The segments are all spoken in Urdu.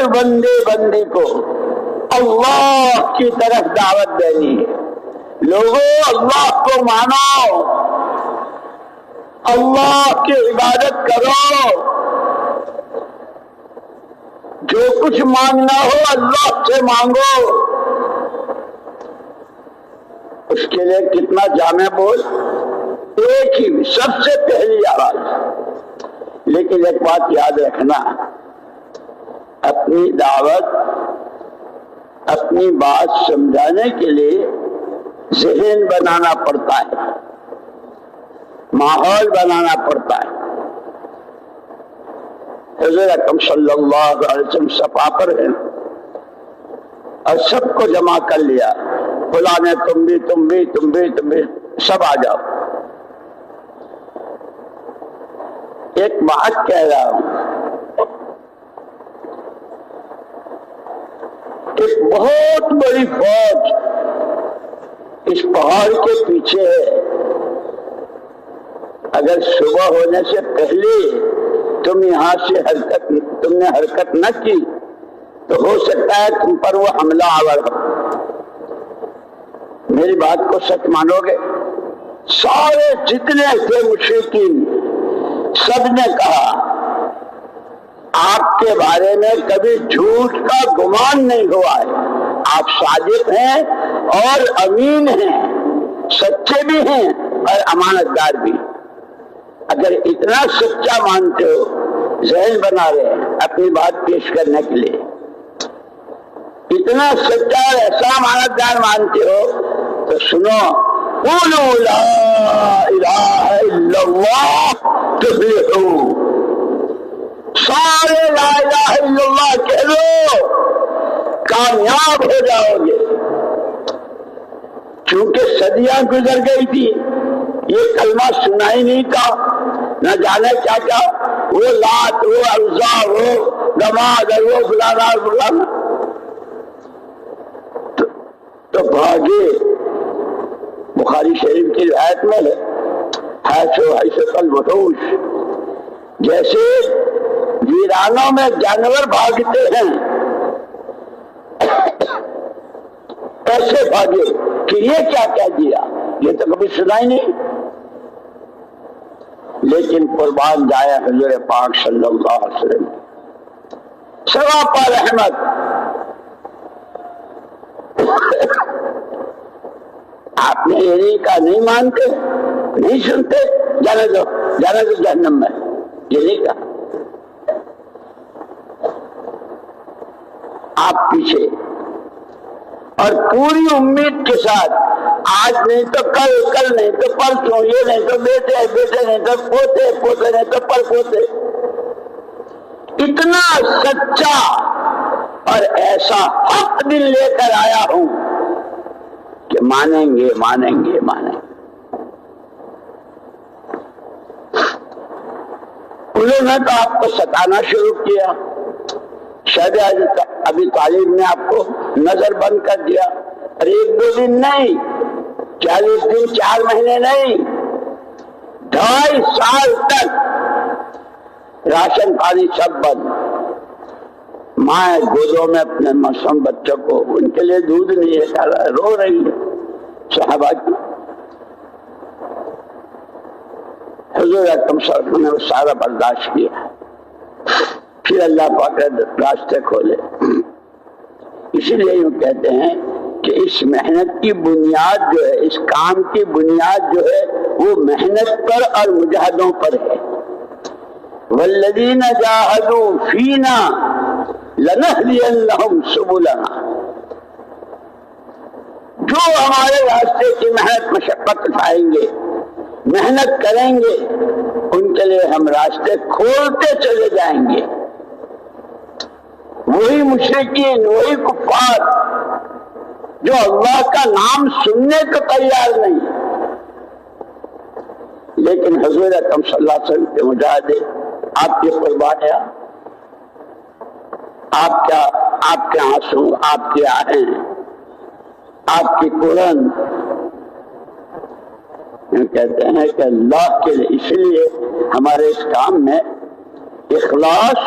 ہر بندے کو اللہ کی طرف دعوت دینی ہے۔ لوگوں اللہ کو مانو، اللہ کی عبادت کرو، جو کچھ مانگنا ہو اللہ سے مانگو۔ اس کے لیے کتنا جامع بول، ایک ہی سب سے پہلی آواز۔ لیکن ایک بات یاد رکھنا، اپنی دعوت، اپنی بات سمجھانے کے لیے ذہن بنانا پڑتا ہے، ماحول بنانا پڑتا ہے۔ حضور اکرم صلی اللہ علیہ وسلم صفا پر ہیں اور سب کو جمع کر لیا، فلاں تم بھی سب آ جاؤ۔ ایک بات کہہ رہا ہوں، ایک بہت بڑی فوج اس پہاڑ کے پیچھے ہے۔ اگر صبح ہونے سے پہلے تم یہاں سے تم نے حرکت نہ کی تو ہو سکتا ہے تم پر وہ حملہ آور ہو۔ میری بات کو سچ مانو گے؟ سارے جتنے تھے مشرکین سب نے کہا آپ کے بارے میں کبھی جھوٹ کا گمان نہیں ہوا ہے، آپ صادق ہیں اور امین ہیں، سچے بھی ہیں اور امانت دار بھی۔ اگر اتنا سچا مانتے ہو، ذہن بنا رہے ہیں اپنی بات پیش کرنے کے لیے، اتنا سچا اور ایسا امانت دار مانتے ہو تو سنو، قولوا لا الہ الا اللہ تفلحوا، سارے لا الہ الا اللہ کہہ لو، کامیاب ہو جاؤ گے۔ چونکہ صدیاں گزر گئی تھی، یہ کلمہ سنا ہی نہیں تھا، نہ جانے کیا کیا، وہ لات، وہ عزا، وہ دماد، وہ فلانا تو بھاگے۔ بخاری شریف کی روایت میں ہے، حیث الوحوش، جیسے ویرانوں میں جانور بھاگتے ہیں ایسے بھاگے کہ یہ کیا کہہ دیا، یہ تو کبھی سنا ہی نہیں۔ لیکن قربان جائے حضور پاک صلی اللہ علیہ وسلم سراپا رحمت، آپ نے یہ کا نہیں مانتے، نہیں سنتے، جانے دو جہنم میں، یہ نہیں کہا۔ آپ پیچھے اور پوری امید کے ساتھ، آج نہیں تو کل نہیں تو پرسوں، یہ نہیں تو بیٹے نہیں تو پوتے نہیں تو پر پوتے، اتنا سچا اور ایسا حق دل لے کر آیا ہوں کہ مانیں گے۔ انہوں نے تو آپ کو ستانا شروع کیا، شاید ابھی طالب نے آپ کو نظر بند کر دیا، اور 1-2 دن نہیں، 40 دن 4 مہینے نہیں، 2.5 سال تک راشن پانی سب بند۔ ماں گودوں میں اپنے معصوم بچوں کو، ان کے لیے دودھ نہیں ہے، رو رہی ہے۔ صحابہ کی حضور اکرم صلی اللہ علیہ وسلم نے وہ سارا برداشت کیا، پھر اللہ پاک نے راستے کھولے۔ اسی لیے یوں کہتے ہیں کہ اس محنت کی بنیاد جو ہے، اس کام کی بنیاد جو ہے، وہ محنت پر اور مجاہدوں پر ہے۔ والذین جاہدوا فینا لنہدینہم سبلنا، جو ہمارے راستے کی محنت مشقت اٹھائیں گے، محنت کریں گے، ان کے لیے ہم راستے کھولتے چلے جائیں گے۔ وہی مشرکین، وہی کفار جو اللہ کا نام سننے کو تیار نہیں، لیکن حضور اکرم صلی اللہ علیہ وسلم کے مجاہدے، آپ کی قربانیاں، آپ کے آنسو، آپ کی آہیں، آپ کی قرآن، کہتے ہیں کہ اللہ کے لیے، اس لیے ہمارے اس کام میں اخلاص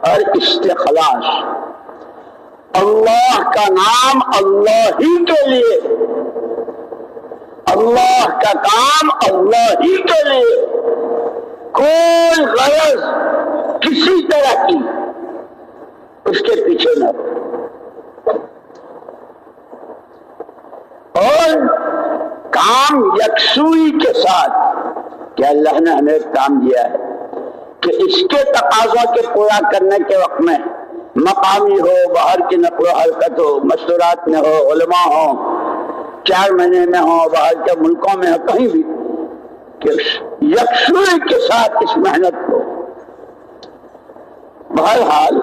اور استخلاص، اللہ کا نام اللہ ہی کے لیے، اللہ کا کام اللہ ہی کے لیے، کوئی غرض کسی طرح کی اس کے پیچھے نہ ہو، اور کام یکسوئی کے ساتھ کہ اللہ نے ہمیں ایک کام دیا ہے کہ اس کے تقاضوں کے پورا کرنے کے وقت میں مقامی ہو، باہر کی نقل و حرکت ہو، مستورات میں ہو، علماء ہو، 4 مہینے میں ہو، باہر کے ملکوں میں ہو، کہیں بھی، کہ یکسوئی کے ساتھ اس محنت کو، بہرحال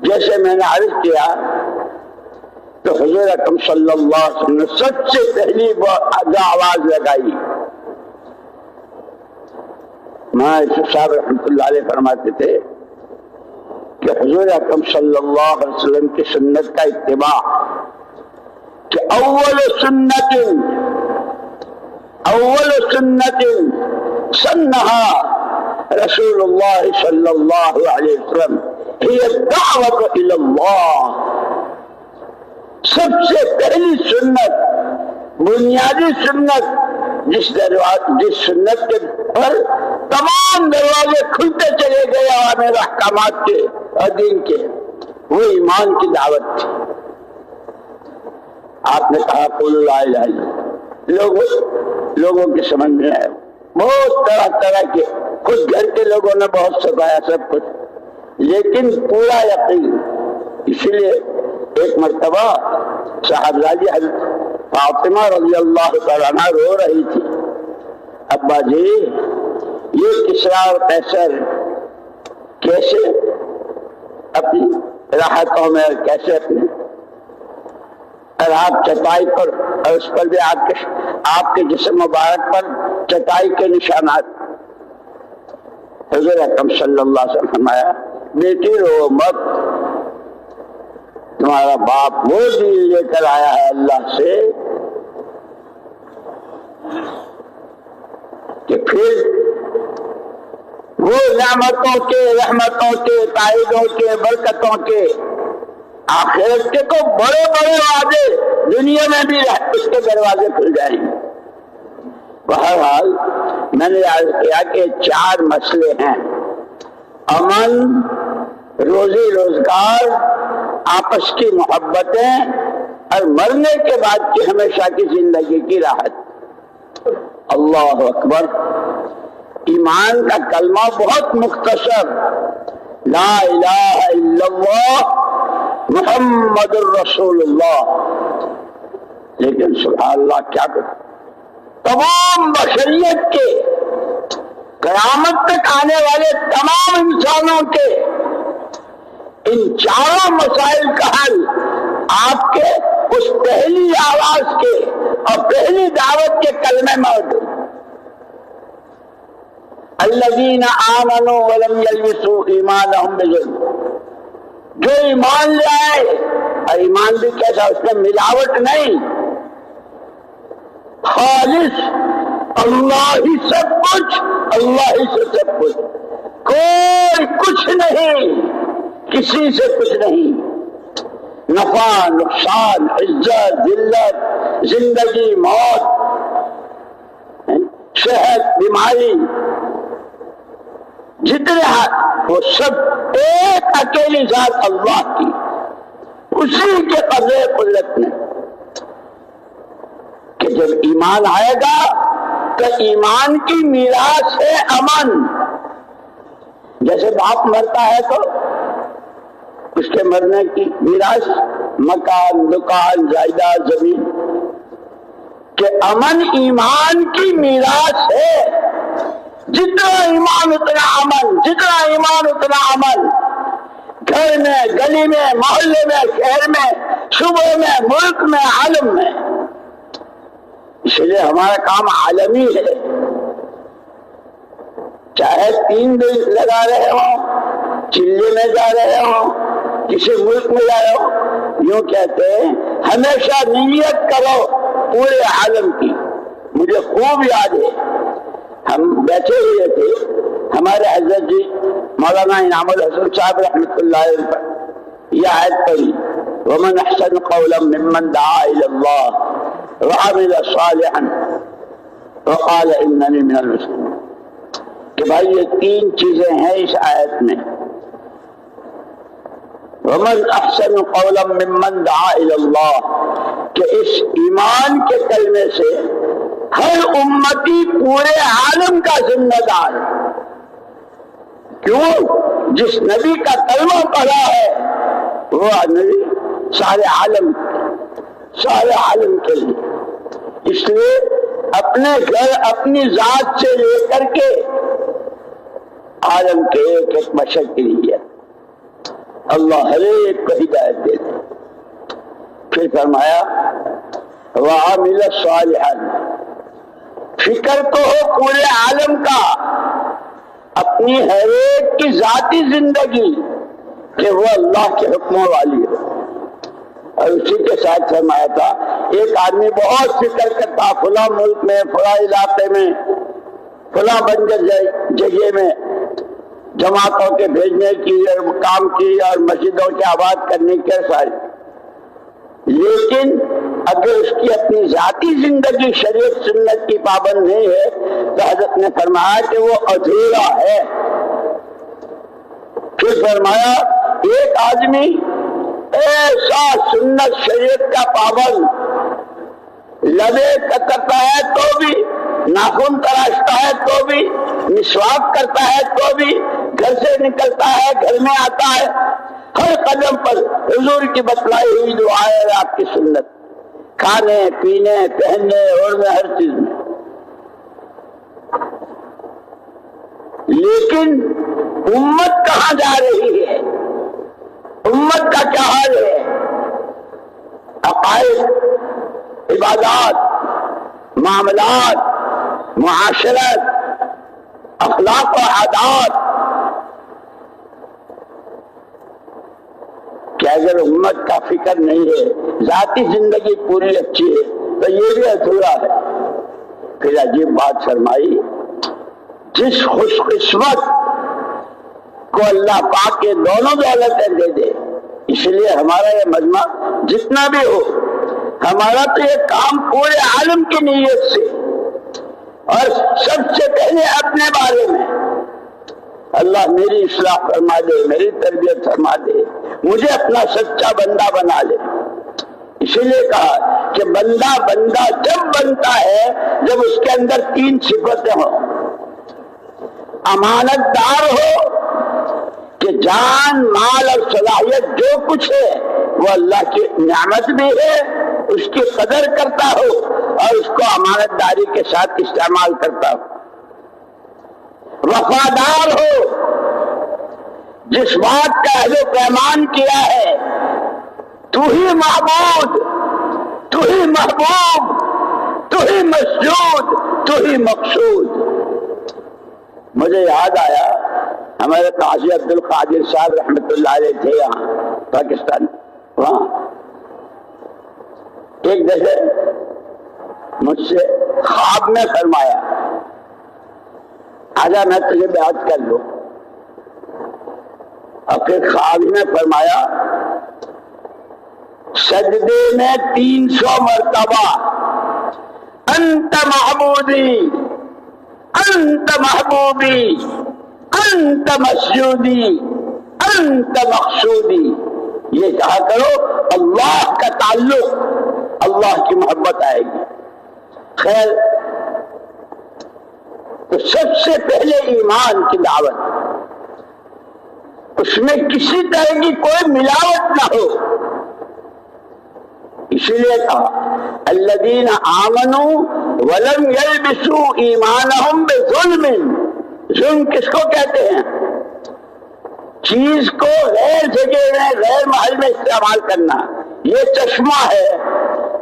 جیسے میں نے عرض کیا تو حضور اکرم صلی اللہ علیہ وسلم نے سب سے پہلی آواز لگائی، یوسف صاحب رحمۃ اللہ علیہ فرماتے تھے کہ حضور اکرم صلی اللہ علیہ وسلم کی سنت کا اتباع، کہ اول سنت سنها رسول اللہ صلی اللہ علیہ وسلم ہی الدعوۃ الی اللہ، سب سے پہلی سنت، بنیادی سنت، جس سنت کے پر تمام دروازے کھلتے چلے گئے عوامر احکامات کے اور دین کے، وہ ایمان کی دعوت تھی۔ آپ نے کہا قل لا الہ الا اللہ، لوگوں کے سمجھ میں آئے، بہت طرح طرح کے، خود گھر کے لوگوں نے بہت سکھایا سب کچھ، لیکن پورا یقین۔ اسی لیے ایک مرتبہ صاحبزادی حضرت فاطمہ رضی اللہ تعالیٰ عنہ رو رہی تھی، ابا جی یہ کسریٰ اور قیصر کیسے اپنی راحتوں میں، کیسے اپنے، اور آپ چٹائی پر، اور اس پر بھی آپ کے جسم مبارک پر چٹائی کے نشانات۔ حضور اکرم صلی اللہ علیہ وسلم فرمایا بیٹی رو مت، تمہارا باپ وہ دین لے کر آیا ہے اللہ سے کہ پھر وہ نعمتوں کے، رحمتوں کے، تائیدوں کے، برکتوں کے، آخرت کے کو بڑے بڑے وعدے دنیا میں بھی اس کے دروازے کھل جائیں گے۔ بہرحال میں نے یاد کیا کہ 4 مسئلے ہیں، امن، روزی روزگار، آپس کی محبتیں، اور مرنے کے بعد کی ہمیشہ کی زندگی کی راحت۔ اللہ اکبر۔ ایمان کا کلمہ بہت مختصر، لا الہ الا اللہ محمد الرسول اللہ، لیکن سبحان اللہ کیا کریں، تمام بشریت کے، قیامت تک آنے والے تمام انسانوں کے ان 4 مسائل کا حل آپ کے اس پہلی آواز کے اور پہلی دعوت کے کلمے موجود۔ الذین آمنوا ولم یلبسوا ایمانہم بظلم، جو ایمان لے آئے، اور ایمان بھی کیسا، اس میں ملاوٹ نہیں، خالص اللہ ہی سب کچھ، اللہ ہی سے سب کچھ، کوئی کچھ نہیں، کسی سے کچھ نہیں، نفع نقصان، عزت ذلت، زندگی موت، صحت بیماری، جتنے ہاتھ وہ سب ایک اکیلی ذات اللہ کی، اسی کے قبضے قدرت میں، کہ جب ایمان آئے گا تو ایمان کی میراث ہے امن۔ جیسے باپ مرتا ہے تو اس کے مرنے کی میراث مکان، دکان، جائیداد، زمین، کہ امن ایمان کی میراث ہے۔ جتنا ایمان اتنا امن، جتنا ایمان اتنا امن، گھر میں، گلی میں، محلے میں، شہر میں، صوبے میں، ملک میں، عالم میں۔ اس لیے ہمارا کام عالمی ہے، چاہے 3 دن لگا رہے ہوں، چلے میں جا رہے ہوں، کسی ملک میں جا رہے ہوں، یوں کہتے ہیں ہمیشہ نیت کرو پورے عالم کی۔ مجھے خوب یاد ہے، ہم بیٹھے ہوئے تھے، ہمارے حضرت جی مولانا انعام الحسن صاحب رحمۃ اللہ علیہ پر یہ آیت پڑھی ومن احسن قولا ممن دعا الى اللہ وعمل صالحا وقال اننی من المسلمین، کہ بھائی یہ تین چیزیں ہیں اس آیت میں. ومن احسن قولا ممن دعا الى اللہ، کہ اس ایمان کے کلمے سے ہر امتی پورے عالم کا ذمہ دار ہے. کیوں؟ جس نبی کا کلمہ پڑھا ہے وہ نبی سارے عالم کے لیے. اس لیے اپنے گھر اپنی ذات سے لے کر کے عالم کے ایک ایک بشر کے لیے اللہ ہر ایک کو ہدایت دے دے. پھر فرمایا وعمل صالحا، فکر تو ہو پورے عالم کا، اپنی ہر ایک کی ذاتی زندگی کہ وہ اللہ کے حکموں والی ہو. اور اسی کے ساتھ فرمایا تھا ایک آدمی بہت فکر کرتا فلاں ملک میں فلاں علاقے میں فلاں بنجر جگہ میں جماعتوں کے بھیجنے کی اور کام کی اور مسجدوں کے آباد کرنے کے سارے، لیکن اگر اس کی اپنی ذاتی زندگی شریعت سنت کی پابند نہیں ہے تو حضرت نے فرمایا کہ وہ ادھورا ہے. پھر فرمایا ایک آدمی ایسا سنت شریعت کا پابند لبے کترتا ہے تو بھی، ناخن تراشتا ہے تو بھی، مسواک کرتا ہے تو بھی، گھر سے نکلتا ہے گھر میں آتا ہے، ہر قدم پر حضور کی بتلائی ہوئی دعا ہے آپ کی سنت، کھانے پینے پہننے اوڑھنے ہر چیز میں. لیکن امت کہاں جا رہی ہے؟ امت کا کیا حال ہے؟ عقائد، عبادات، معاملات، معاشرت، اخلاق و عادات، کہ اگر امت کا فکر نہیں ہے، ذاتی زندگی پوری اچھی ہے تو یہ بھی ادھورا ہے. پھر عجیب بات فرمائی، جس خوش قسمت کو اللہ پاک کے دونوں دولتیں دے دے. اس لیے ہمارا یہ مجمع جتنا بھی ہو، ہمارا تو یہ کام پورے عالم کی نیت سے اور سب سے پہلے اپنے بارے میں اللہ میری اصلاح فرما دے، میری تربیت فرما دے، مجھے اپنا سچا بندہ بنا لے. اسی لیے کہا کہ بندہ جب بنتا ہے جب اس کے اندر تین صفتیں ہوں. امانت دار ہو کہ جان مال اور صلاحیت جو کچھ ہے وہ اللہ کی نعمت بھی ہے، اس کی قدر کرتا ہو اور اس کو امانت داری کے ساتھ استعمال کرتا ہو. وفادار ہو، جس بات کا عہد و پیمان کیا ہے تو ہی معبود، تو ہی محبوب، تو ہی مسجود، تو ہی مقصود. مجھے یاد آیا ہمارے قاضی عبد القادر صاحب رحمۃ اللہ علیہ تھے یہاں پاکستان، وہاں ایک دفعہ مجھ سے خواب میں فرمایا آجا میں تجھے بیعت کر لوں. اور پھر خواب میں فرمایا سجدے میں 300 مرتبہ انت معبودی، انت محبوبی، انت مسجودی، انت مقصودی. یہ کہا کرو، اللہ کا تعلق، اللہ کی محبت آئے گی. خیر، تو سب سے پہلے ایمان کی دعوت، اس میں کسی طرح کی کوئی ملاوٹ نہ ہو. اسی لیے کہا الذین آمنوا ولم یلبسوا ایمانہم بظلم. ظلم کس کو کہتے ہیں؟ چیز کو غیر جگہ میں غیر محل میں استعمال کرنا. یہ چشمہ ہے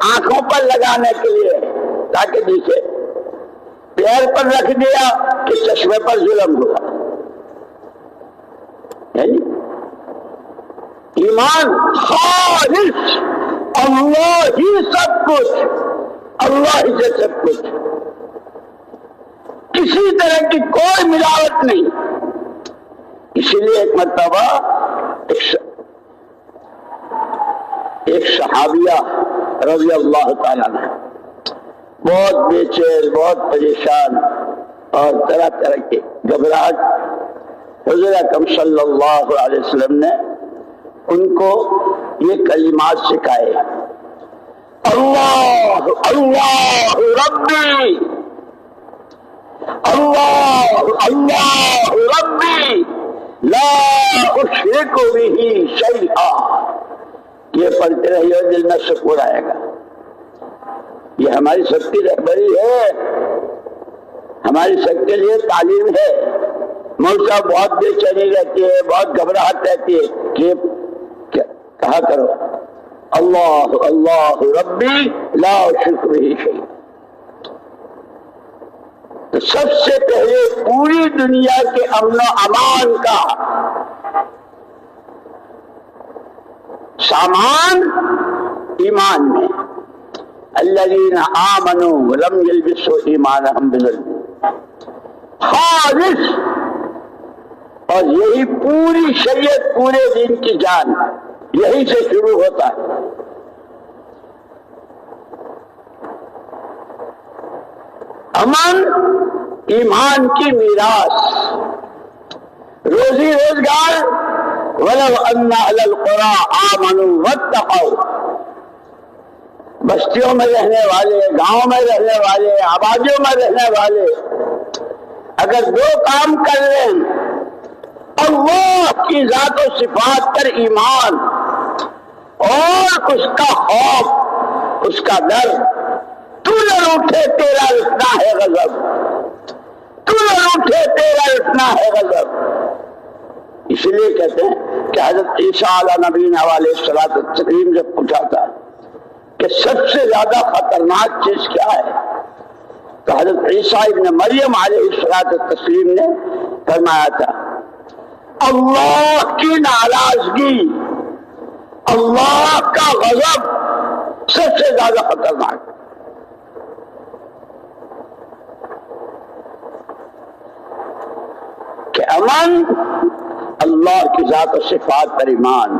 آنکھوں پر لگانے کے لیے تاکہ دیکھے، پیر پر رکھ دیا کہ چشمے پر ظلم ہوا. ایمان خالص، اللہ ہی سب کچھ، اللہ ہی سے سب کچھ، کسی طرح کی کوئی ملاوٹ نہیں. اسی لیے ایک مرتبہ ایک صحابیہ رضی اللہ تعالیٰ عنہ بہت بے چین، بہت پریشان اور طرح طرح کی گھبراہٹ، حضور اکرم صلی اللہ علیہ وسلم نے ان کو یہ کلمات سکھائے: اللہ اللہ ربی، اللہ اللہ ربی لا اشرک بہ شیئا۔ یہ پڑھتے رہیے، دل میں سکون آئے گا۔ یہ ہماری سب کی رہبری ہے، ہماری سب کے لیے تعلیم ہے۔ مولوی صاحب بہت بے چینی رہتی ہے، بہت گھبراہٹ رہتی ہے کہ کہا کرو اللہ اللہ ربی لا اشرک بہ شیئا۔ تو سب سے پہلے پوری دنیا کے امن و امان کا سامان ایمان میں، الذین آمنوا ولم یلبسوا ایمانہم بظلم، خالص۔ اور یہی پوری شریعت، پورے دین کی جان یہی سے شروع ہوتا ہے۔ امن ایمان کی میراث، روزی روزگار، وَلَوْ أَنَّ أَهْلَ الْقُرَىٰ آمَنُوا وَاتَّقَوْا، بستیوں میں رہنے والے، گاؤں میں رہنے والے، آبادیوں میں رہنے والے اگر دو کام کر لیں، اللہ کی ذات و صفات پر ایمان اور اس کا خوف، اس کا ڈر، تو نہ روٹھے تیرا اتنا ہے غضب، تو نہ روٹھے تیرا اتنا ہے غضب۔ اس لیے کہتے ہیں کہ حضرت عیسیٰ علیہ نبینا علیہ الصلوۃ والتسلیم جب پوچھا تھا کہ سب سے زیادہ خطرناک چیز کیا ہے، تو حضرت عیسیٰ ابن مریم علیہ الصلوۃ والتسلیم نے فرمایا تھا اللہ کی ناراضگی، اللہ کا غضب سب سے زیادہ خطرناک۔ کہ امن اللہ کی ذات و صفات پر ایمان،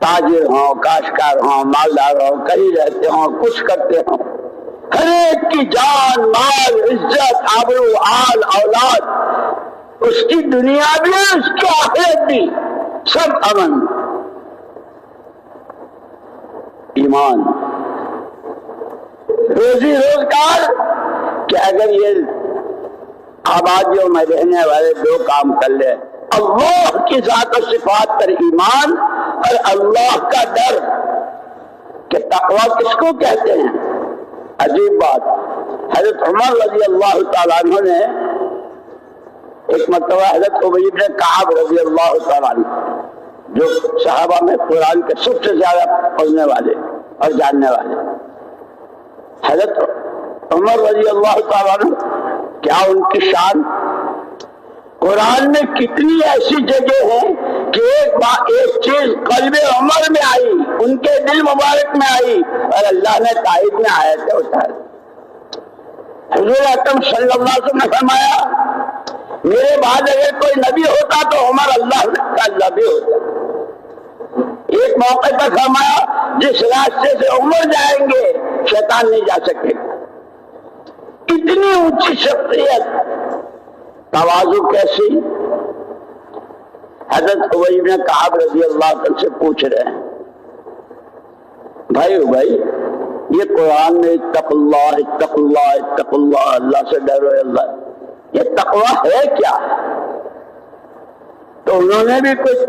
تاجر ہوں، کاشتکار ہوں، مالدار ہوں، کہیں رہتے ہوں، کچھ کرتے ہوں، ہر ایک کی جان، مال، عزت، آبرو، آل، اولاد، اس کی دنیا بھی، اس کی آخرت بھی، سب امن، ایمان۔ روزی روزگار کہ اگر یہ آبادیوں میں رہنے والے دو کام کر لے، اللہ کی ذات و صفات پر ایمان اور اللہ کا ڈر، کہ تقویٰ کس کو کہتے ہیں؟ عجیب بات، حضرت عمر رضی اللہ تعالیٰ عنہ نے ایک مرتبہ حضرت ابی بن کعب رضی اللہ تعالیٰ عنہ، جو صحابہ میں قرآن کے سب سے زیادہ پڑھنے والے اور جاننے والے، حضرت عمر رضی اللہ تعالیٰ عنہ، کیا ان کی شان، قرآن میں کتنی ایسی جگہ ہیں کہ ایک چیز قلب عمر میں آئی، ان کے دل مبارک میں آئی، اور اللہ نے تائید میں آیتیں اتاری۔ حضور اکرم صلی اللہ علیہ وسلم نے فرمایا میرے بعد اگر کوئی نبی ہوتا تو عمر اللہ کا نبی ہوتا۔ ایک موقع پر فرمایا جس راستے سے عمر جائیں گے شیطان نہیں جا سکے گا۔ اتنی اونچی شخصیت، تواضع کیسی؟ حضرت ابی بن کعب رضی اللہ عنہ سے پوچھ رہے ہیں بھائی یہ قرآن میں اتق اللہ اتق اللہ اتق اللہ، اللہ سے ڈرو اللہ، یہ تقویٰ ہے کیا؟ تو انہوں نے بھی کوئی